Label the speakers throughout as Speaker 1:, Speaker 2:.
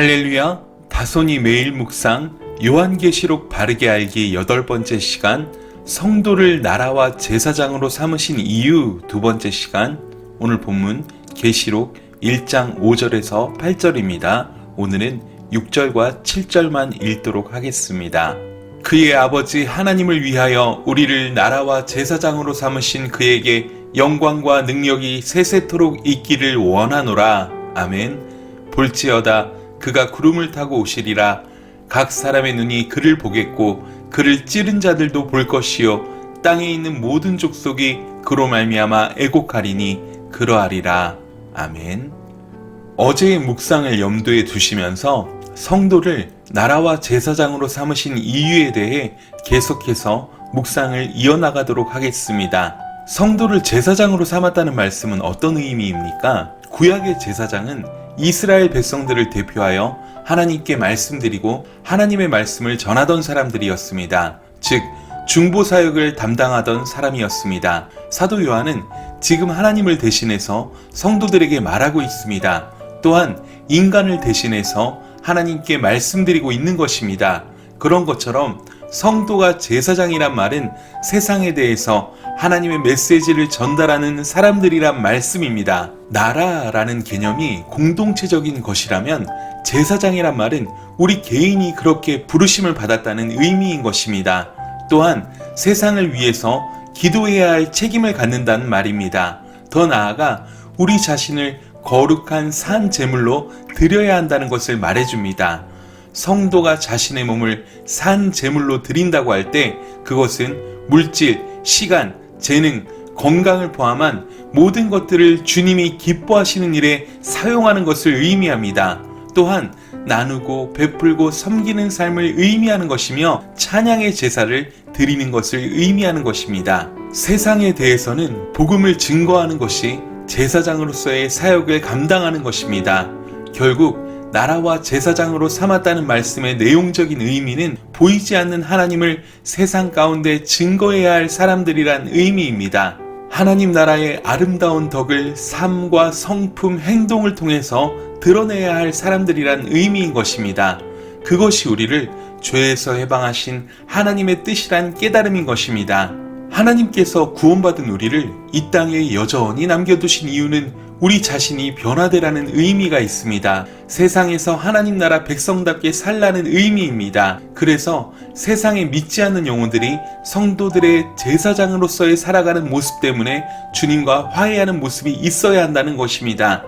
Speaker 1: 할렐루야, 다손이 매일 묵상 요한계시록 바르게 알기 8번째 시간, 성도를 나라와 제사장으로 삼으신 이유 2번째 시간. 오늘 본문 계시록 1장 5절에서 8절입니다. 오늘은 6절과 7절만 읽도록 하겠습니다. 그의 아버지 하나님을 위하여 우리를 나라와 제사장으로 삼으신 그에게 영광과 능력이 세세토록 있기를 원하노라. 아멘. 볼지어다 그가 구름을 타고 오시리라. 각 사람의 눈이 그를 보겠고 그를 찌른 자들도 볼 것이요 땅에 있는 모든 족속이 그로 말미암아 애곡하리니 그러하리라. 아멘. 어제의 묵상을 염두에 두시면서 성도를 나라와 제사장으로 삼으신 이유에 대해 계속해서 묵상을 이어나가도록 하겠습니다. 성도를 제사장으로 삼았다는 말씀은 어떤 의미입니까? 구약의 제사장은 이스라엘 백성들을 대표하여 하나님께 말씀드리고 하나님의 말씀을 전하던 사람들이었습니다. 즉 중보사역을 담당하던 사람이었습니다. 사도 요한은 지금 하나님을 대신해서 성도들에게 말하고 있습니다. 또한 인간을 대신해서 하나님께 말씀드리고 있는 것입니다. 그런 것처럼 성도가 제사장이란 말은 세상에 대해서 하나님의 메시지를 전달하는 사람들이란 말씀입니다. 나라라는 개념이 공동체적인 것이라면 제사장이란 말은 우리 개인이 그렇게 부르심을 받았다는 의미인 것입니다. 또한 세상을 위해서 기도해야 할 책임을 갖는다는 말입니다. 더 나아가 우리 자신을 거룩한 산 제물로 드려야 한다는 것을 말해줍니다. 성도가 자신의 몸을 산 제물로 드린다고 할 때 그것은 물질, 시간, 재능, 건강을 포함한 모든 것들을 주님이 기뻐하시는 일에 사용하는 것을 의미합니다. 또한 나누고 베풀고 섬기는 삶을 의미하는 것이며 찬양의 제사를 드리는 것을 의미하는 것입니다. 세상에 대해서는 복음을 증거하는 것이 제사장으로서의 사역을 감당하는 것입니다. 결국 나라와 제사장으로 삼았다는 말씀의 내용적인 의미는 보이지 않는 하나님을 세상 가운데 증거해야 할 사람들이란 의미입니다. 하나님 나라의 아름다운 덕을 삶과 성품, 행동을 통해서 드러내야 할 사람들이란 의미인 것입니다. 그것이 우리를 죄에서 해방하신 하나님의 뜻이란 깨달음인 것입니다. 하나님께서 구원받은 우리를 이 땅에 여전히 남겨두신 이유는 우리 자신이 변화되라는 의미가 있습니다. 세상에서 하나님 나라 백성답게 살라는 의미입니다. 그래서 세상에 믿지 않는 영혼들이 성도들의 제사장으로서의 살아가는 모습 때문에 주님과 화해하는 모습이 있어야 한다는 것입니다.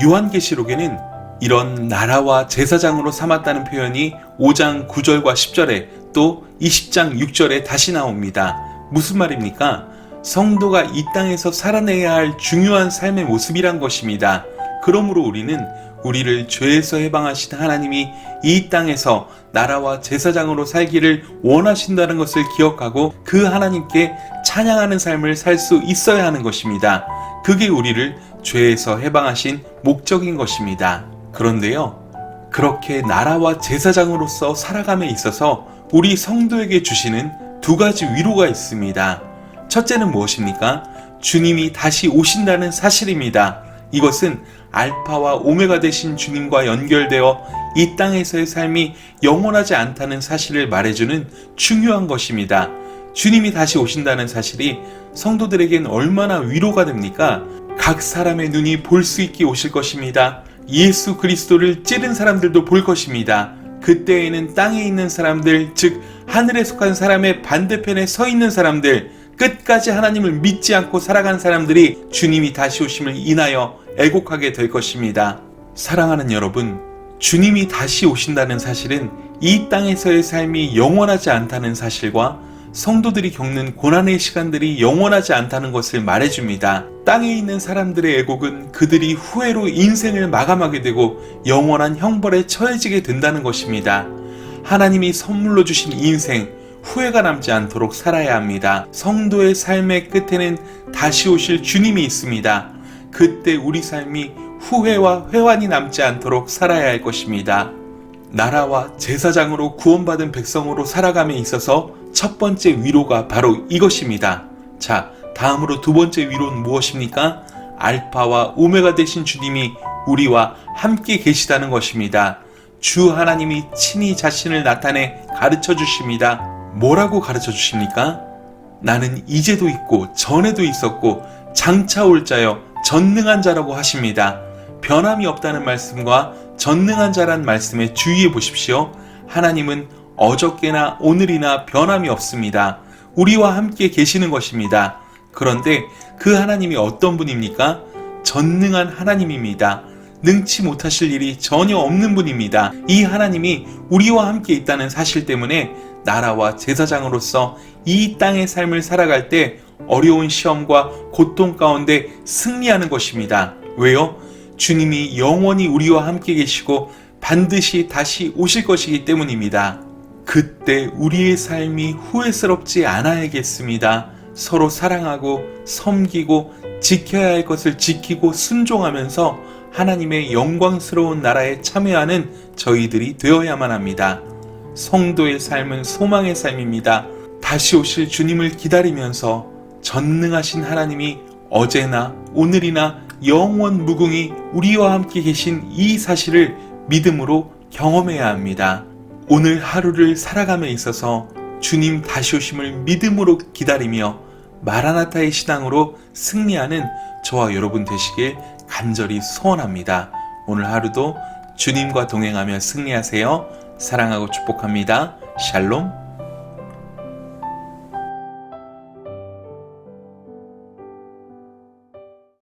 Speaker 1: 요한계시록에는 이런 나라와 제사장으로 삼았다는 표현이 5장 9절과 10절에 또 20장 6절에 다시 나옵니다. 무슨 말입니까? 성도가 이 땅에서 살아내야 할 중요한 삶의 모습이란 것입니다. 그러므로 우리는 우리를 죄에서 해방하신 하나님이 이 땅에서 나라와 제사장으로 살기를 원하신다는 것을 기억하고 그 하나님께 찬양하는 삶을 살 수 있어야 하는 것입니다. 그게 우리를 죄에서 해방하신 목적인 것입니다. 그런데요, 그렇게 나라와 제사장으로서 살아감에 있어서 우리 성도에게 주시는 2가지 위로가 있습니다. 첫째는 무엇입니까? 주님이 다시 오신다는 사실입니다. 이것은 알파와 오메가 되신 주님과 연결되어 이 땅에서의 삶이 영원하지 않다는 사실을 말해주는 중요한 것입니다. 주님이 다시 오신다는 사실이 성도들에겐 얼마나 위로가 됩니까? 각 사람의 눈이 볼 수 있게 오실 것입니다. 예수 그리스도를 찌른 사람들도 볼 것입니다. 그때에는 땅에 있는 사람들, 즉 하늘에 속한 사람의 반대편에 서 있는 사람들, 끝까지 하나님을 믿지 않고 살아간 사람들이 주님이 다시 오심을 인하여 애곡하게 될 것입니다. 사랑하는 여러분, 주님이 다시 오신다는 사실은 이 땅에서의 삶이 영원하지 않다는 사실과 성도들이 겪는 고난의 시간들이 영원하지 않다는 것을 말해줍니다. 땅에 있는 사람들의 애곡은 그들이 후회로 인생을 마감하게 되고 영원한 형벌에 처해지게 된다는 것입니다. 하나님이 선물로 주신 인생, 후회가 남지 않도록 살아야 합니다. 성도의 삶의 끝에는 다시 오실 주님이 있습니다. 그때 우리 삶이 후회와 회환이 남지 않도록 살아야 할 것입니다. 나라와 제사장으로 구원받은 백성으로 살아감에 있어서 첫 번째 위로가 바로 이것입니다. 자, 다음으로 2번째 위로는 무엇입니까? 알파와 오메가 되신 주님이 우리와 함께 계시다는 것입니다. 주 하나님이 친히 자신을 나타내 가르쳐 주십니다. 뭐라고 가르쳐 주십니까? 나는 이제도 있고 전에도 있었고 장차 올 자여 전능한 자라고 하십니다. 변함이 없다는 말씀과 전능한 자란 말씀에 주의해 보십시오. 하나님은 어저께나 오늘이나 변함이 없습니다. 우리와 함께 계시는 것입니다. 그런데 그 하나님이 어떤 분입니까? 전능한 하나님입니다. 능치 못하실 일이 전혀 없는 분입니다. 이 하나님이 우리와 함께 있다는 사실 때문에 나라와 제사장으로서 이 땅의 삶을 살아갈 때 어려운 시험과 고통 가운데 승리하는 것입니다. 왜요? 주님이 영원히 우리와 함께 계시고 반드시 다시 오실 것이기 때문입니다. 그때 우리의 삶이 후회스럽지 않아야겠습니다. 서로 사랑하고 섬기고 지켜야 할 것을 지키고 순종하면서 하나님의 영광스러운 나라에 참여하는 저희들이 되어야만 합니다. 성도의 삶은 소망의 삶입니다. 다시 오실 주님을 기다리면서 전능하신 하나님이 어제나 오늘이나 영원 무궁히 우리와 함께 계신 이 사실을 믿음으로 경험해야 합니다. 오늘 하루를 살아감에 있어서 주님 다시 오심을 믿음으로 기다리며 마라나타의 신앙으로 승리하는 저와 여러분 되시길 간절히 소원합니다. 오늘 하루도 주님과 동행하며 승리하세요. 사랑하고 축복합니다. 샬롬.